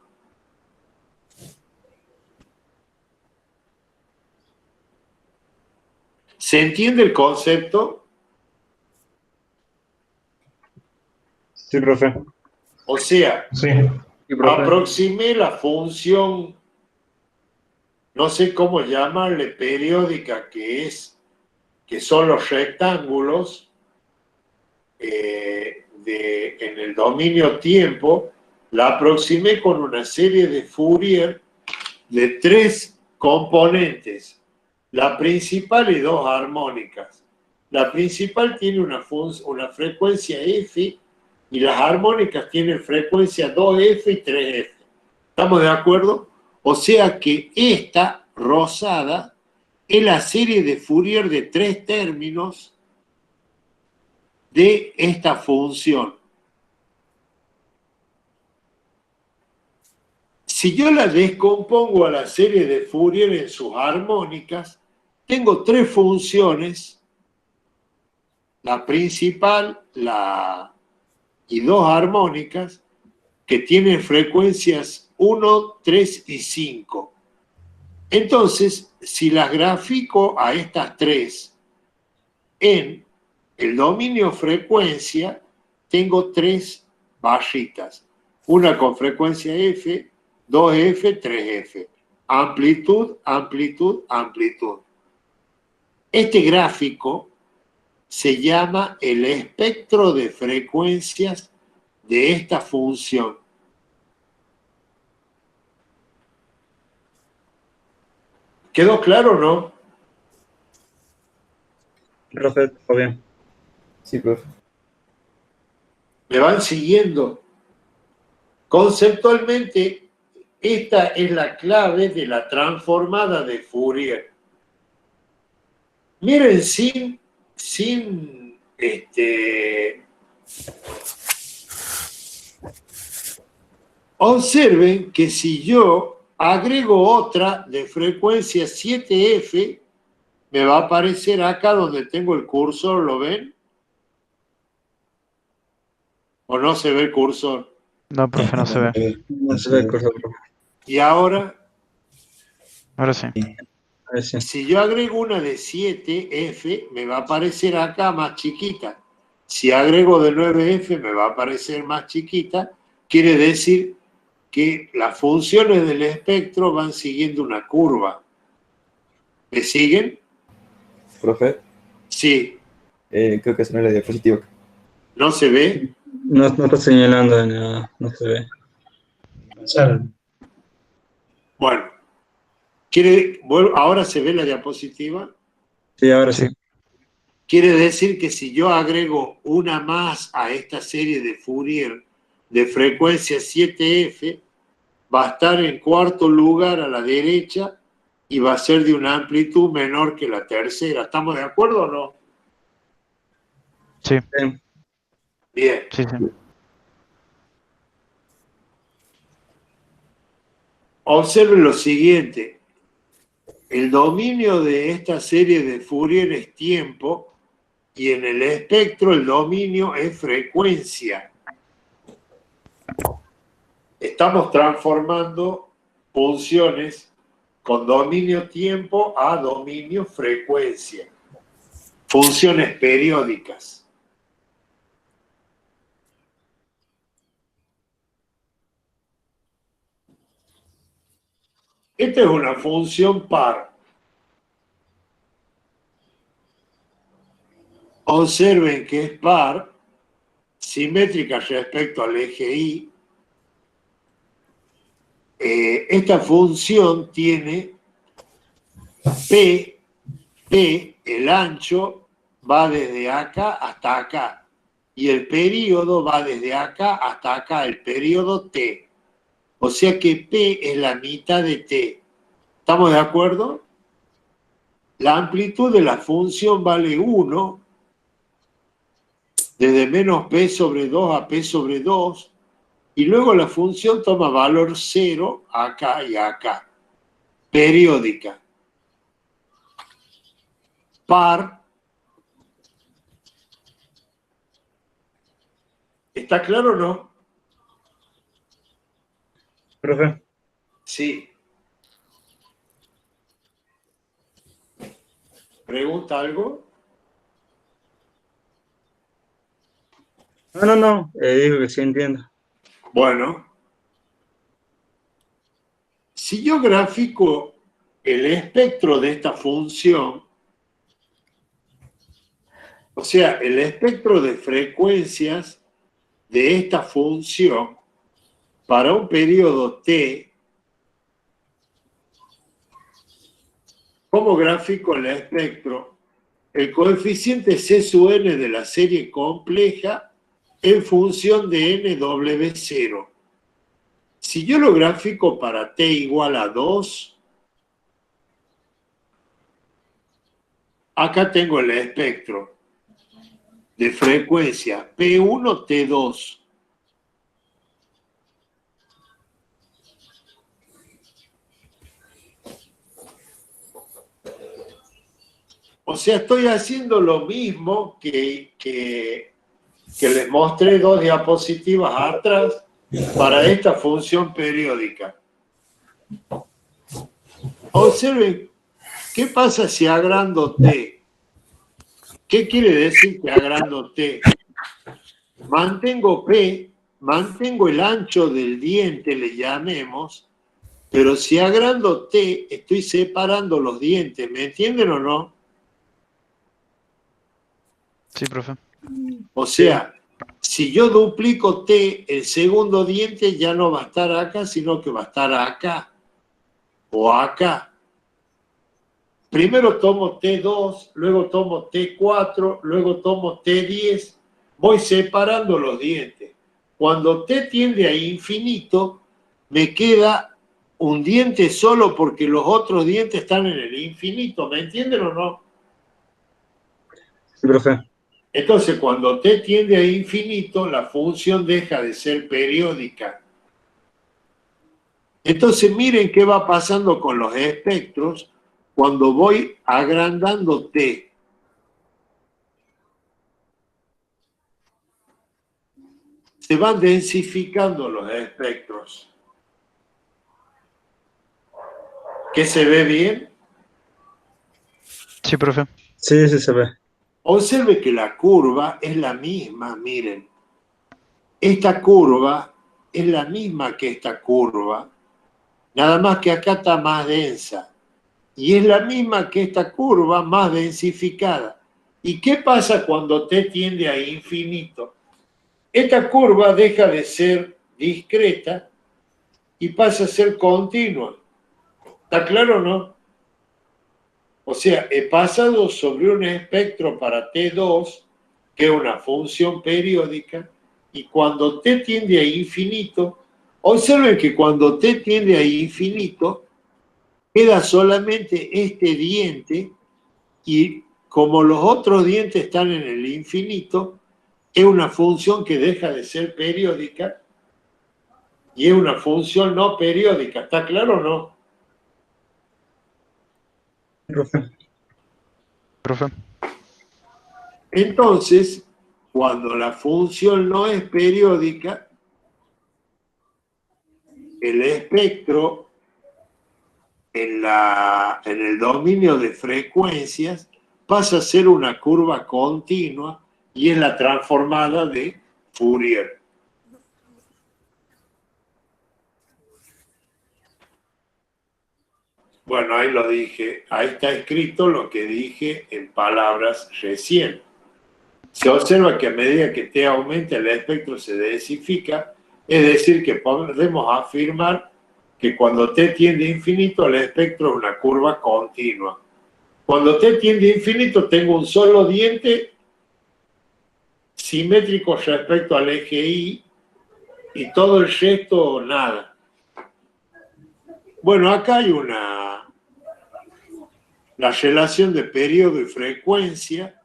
¿Se entiende el concepto? Sí, profe. O sea, Sí. Sí, profe. aproximé la función no sé cómo llamarle, periódica, que son los rectángulos en el dominio tiempo, la aproximé con una serie de Fourier de 3 componentes, la principal y 2 armónicas. La principal tiene una frecuencia f y las armónicas tienen frecuencia 2f y 3f. ¿Estamos de acuerdo? O sea que esta rosada es la serie de Fourier de 3 términos de esta función. Si yo la descompongo a la serie de Fourier en sus armónicas, tengo 3 funciones, la principal y 2 armónicas, que tienen frecuencias 1, 3 y 5. Entonces, si las grafico a estas 3 en el dominio frecuencia, tengo 3 barritas. Una con frecuencia F, 2F, 3F. Amplitud, amplitud, amplitud. Este gráfico se llama el espectro de frecuencias de esta función. ¿Quedó claro o no? Profe, todo bien. Sí, profe. ¿Me van siguiendo? Conceptualmente, esta es la clave de la transformada de Fourier. Miren, observen que si yo agrego otra de frecuencia 7F, me va a aparecer acá donde tengo el cursor, ¿lo ven? ¿O no se ve el cursor? No, profe, no se ve. No se ve el cursor, profe. Y ahora, Ahora sí. A ver si. si yo agrego una de 7F, me va a aparecer acá más chiquita. Si agrego de 9F, me va a aparecer más chiquita. Quiere decir que las funciones del espectro van siguiendo una curva. ¿Me siguen? Profe, Sí. creo que esa no es la diapositiva. ¿No se ve? No está señalando nada, no se ve. Pasaron. Bueno. ¿Ahora se ve la diapositiva? Sí, ahora sí. Quiere decir que si yo agrego una más a esta serie de Fourier de frecuencia 7F, va a estar en cuarto lugar a la derecha y va a ser de una amplitud menor que la tercera. ¿Estamos de acuerdo o no? Sí, Bien. Bien. sí, sí. Observen lo siguiente. El dominio de esta serie de Fourier es tiempo y en el espectro el dominio es frecuencia. Estamos transformando funciones con dominio tiempo a dominio frecuencia. Funciones periódicas. Esta es una función par. Observen que es par, simétrica respecto al eje Y. Esta función tiene P, el ancho va desde acá hasta acá, y el período va desde acá hasta acá, el período T. O sea que P es la mitad de T. ¿Estamos de acuerdo? La amplitud de la función vale 1, desde menos P sobre 2 a P sobre 2, y luego la función toma valor 0 acá y acá. Periódica. Par. ¿Está claro o no? Profe. Sí. ¿Pregunta algo? No. Digo que sí entiendo. Bueno. Si yo grafico el espectro de esta función, o sea, el espectro de frecuencias de esta función para un periodo t, ¿cómo grafico el espectro? El coeficiente C sub n de la serie compleja en función de nw0. Si yo lo grafico para t igual a 2, acá tengo el espectro de frecuencia P1, T2. O sea, estoy haciendo lo mismo que les mostré 2 diapositivas atrás para esta función periódica. Observen, ¿qué pasa si agrando t? ¿Qué quiere decir que agrando t? Mantengo p, mantengo el ancho del diente, le llamemos, pero si agrando t, estoy separando los dientes, ¿me entienden o no? Sí, profe. O sea, si yo duplico t, el segundo diente ya no va a estar acá, sino que va a estar acá o acá. Primero tomo T2, luego tomo T4, luego tomo T10. Voy separando los dientes. Cuando T tiende a infinito, me queda un diente solo porque los otros dientes están en el infinito. ¿Me entienden o no? Sí, profe. Entonces, cuando t tiende a infinito, la función deja de ser periódica. Entonces, miren qué va pasando con los espectros cuando voy agrandando t. Se van densificando los espectros. ¿Qué se ve bien? Sí, profe. Sí, sí se ve. Observe que la curva es la misma, miren. Esta curva es la misma que esta curva, nada más que acá está más densa. Y es la misma que esta curva, más densificada. ¿Y qué pasa cuando t tiende a infinito? Esta curva deja de ser discreta y pasa a ser continua. ¿Está claro o no? O sea, he pasado sobre un espectro para T2, que es una función periódica, y cuando t tiende a infinito, observen que cuando t tiende a infinito, queda solamente este diente, y como los otros dientes están en el infinito, es una función que deja de ser periódica, y es una función no periódica. ¿Está claro o no? Profe. Profe. Entonces, cuando la función no es periódica, el espectro en el dominio de frecuencias pasa a ser una curva continua y es la transformada de Fourier. Bueno, ahí lo dije, ahí está escrito lo que dije en palabras recién. Se observa que a medida que t aumenta el espectro se densifica, es decir, que podemos afirmar que cuando t tiende a infinito el espectro es una curva continua. Cuando t tiende a infinito tengo un solo diente simétrico respecto al eje Y y todo el resto nada. Bueno, acá hay la relación de periodo y frecuencia,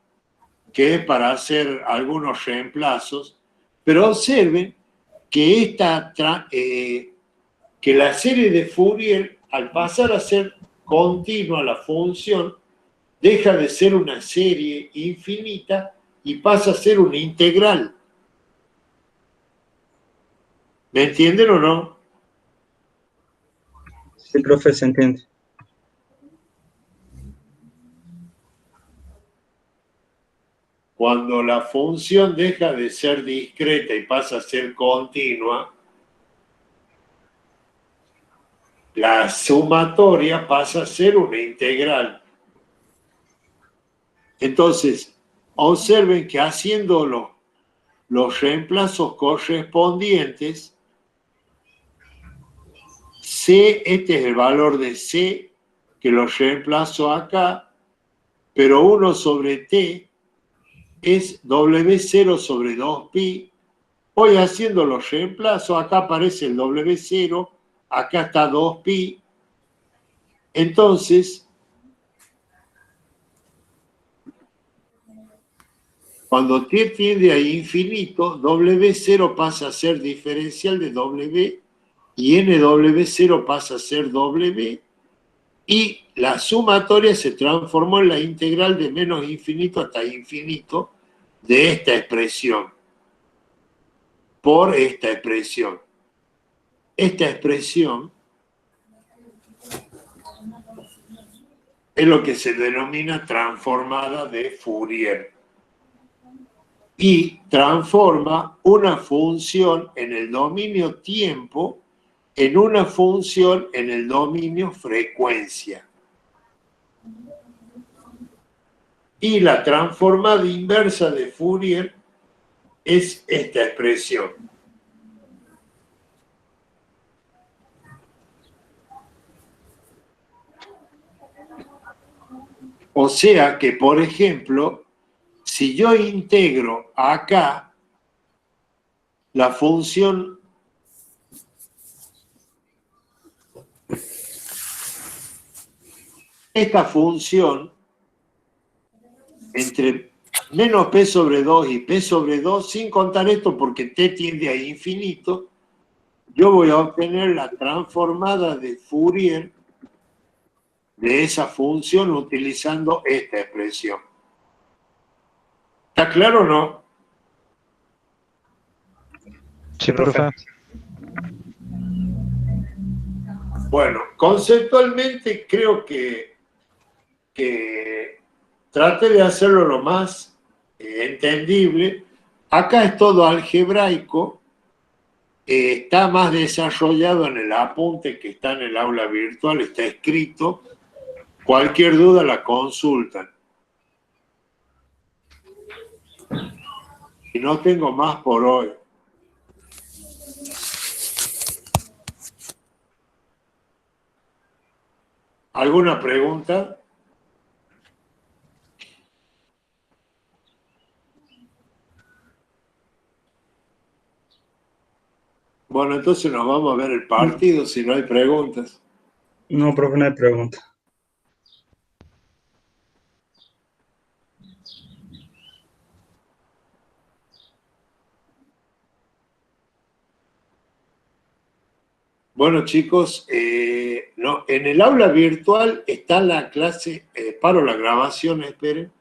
que es para hacer algunos reemplazos, pero observen que, que la serie de Fourier, al pasar a ser continua la función, deja de ser una serie infinita y pasa a ser una integral. ¿Me entienden o no? Sí, profe, se entiende. Cuando la función deja de ser discreta y pasa a ser continua, la sumatoria pasa a ser una integral. Entonces, observen que haciendo los reemplazos correspondientes, C, este es el valor de C, que lo reemplazo acá, pero 1 sobre T es W0 sobre 2pi. Voy haciendo los reemplazos, acá aparece el W0, acá está 2pi. Entonces, cuando t tiende a infinito, W0 pasa a ser diferencial de W y NW0 pasa a ser W y la sumatoria se transformó en la integral de menos infinito hasta infinito de esta expresión por esta expresión. Esta expresión es lo que se denomina transformada de Fourier. Y transforma una función en el dominio tiempo en una función en el dominio frecuencia. Y la transformada inversa de Fourier es esta expresión. O sea que, por ejemplo, si yo integro acá la función esta función entre menos p sobre 2 y p sobre 2, sin contar esto porque t tiende a infinito, yo voy a obtener la transformada de Fourier de esa función utilizando esta expresión. ¿Está claro o no? Sí, profe. Bueno, conceptualmente creo que trate de hacerlo lo más entendible. Acá es todo algebraico, está más desarrollado en el apunte que está en el aula virtual, está escrito. Cualquier duda la consultan. Y no tengo más por hoy. ¿Alguna pregunta? Bueno, entonces nos vamos a ver el partido si no hay preguntas. No, profe, no hay pregunta. Bueno, chicos, no, en el aula virtual está la clase, paro la grabación, esperen.